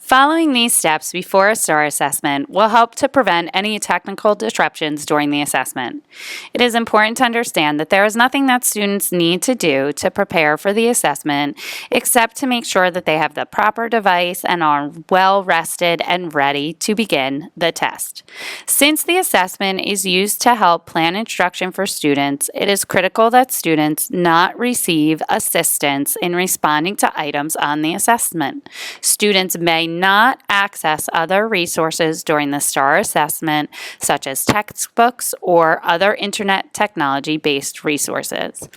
Following these steps before a STAR assessment will help to prevent any technical disruptions during the assessment. It is important to understand that there is nothing that students need to do to prepare for the assessment except to make sure that they have the proper device and are well rested and ready to begin the test. Since the assessment is used to help plan instruction for students, it is critical that students not receive assistance in responding to items on the assessment. Students may not access other resources during the STAR assessment, such as textbooks or other internet technology-based resources.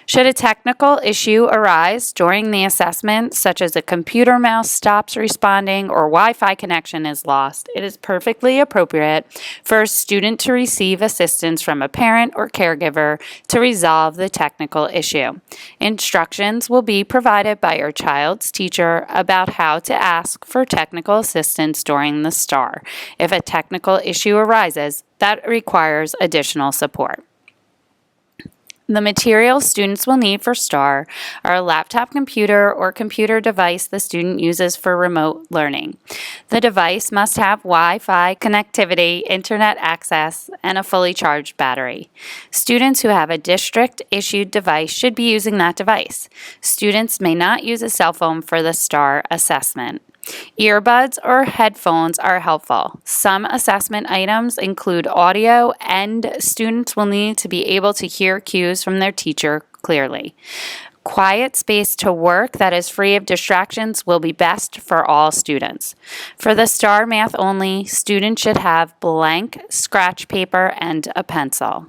Should a technical issue arise during the assessment, such as a computer mouse stops responding or Wi-Fi connection is lost, it is perfectly appropriate for a student to receive assistance from a parent or caregiver to resolve the technical issue. Instructions will be provided by your child's teacher about how to ask for technical assistance during the STAR if a technical issue arises that requires additional support. The materials students will need for STAR are a laptop computer or computer device the student uses for remote learning. The device must have Wi-Fi connectivity, internet access, and a fully charged battery. Students who have a district-issued device should be using that device. Students may not use a cell phone for the STAR assessment. Earbuds or headphones are helpful. Some assessment items include audio, and students will need to be able to hear cues from their teacher clearly. Quiet space to work that is free of distractions will be best for all students. For the STAR math only, students should have blank scratch paper and a pencil.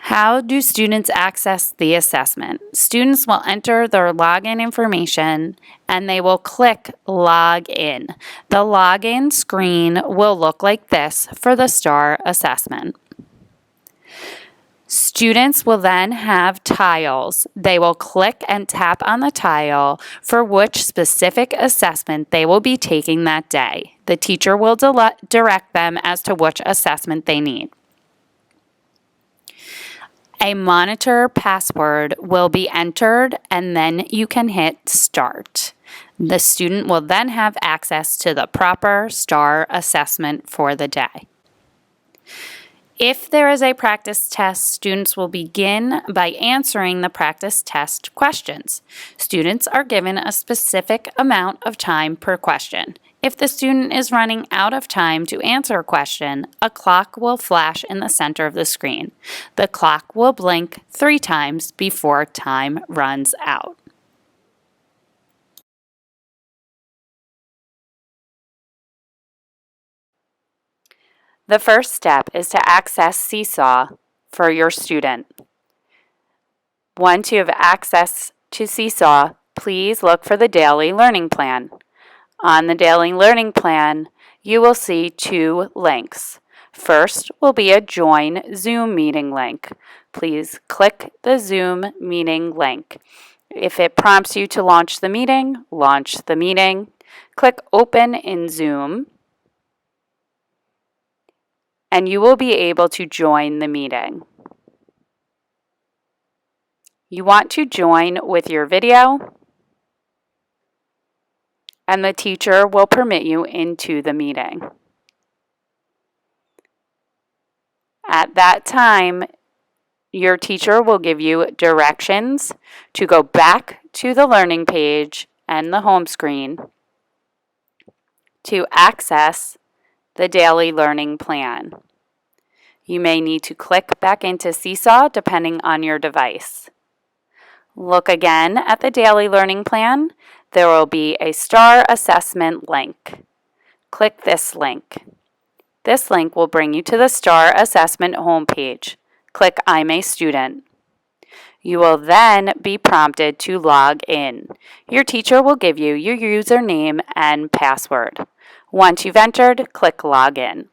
How do students access the assessment? Students will enter their login information and they will click Log In. The login screen will look like this for the STAR assessment. Students will then have tiles. They will click and tap on the tile for which specific assessment they will be taking that day. The teacher will direct them as to which assessment they need. A monitor password will be entered and then you can hit Start. The student will then have access to the proper STAR assessment for the day. If there is a practice test, students will begin by answering the practice test questions. Students are given a specific amount of time per question. If the student is running out of time to answer a question, a clock will flash in the center of the screen. The clock will blink 3 times before time runs out. The first step is to access Seesaw for your student. Once you have access to Seesaw, please look for the daily learning plan. On the daily learning plan, you will see 2 links. First will be a Join Zoom meeting link. Please click the Zoom meeting link. If it prompts you to launch the meeting, launch the meeting. Click Open in Zoom, and you will be able to join the meeting. You want to join with your video, and the teacher will permit you into the meeting. At that time, your teacher will give you directions to go back to the learning page and the home screen to access the daily learning plan. You may need to click back into Seesaw depending on your device. Look again at the daily learning plan. There will be a STAR assessment link. Click this link. This link will bring you to the STAR assessment homepage. Click I'm a student. You will then be prompted to log in. Your teacher will give you your username and password. Once you've entered, click Login.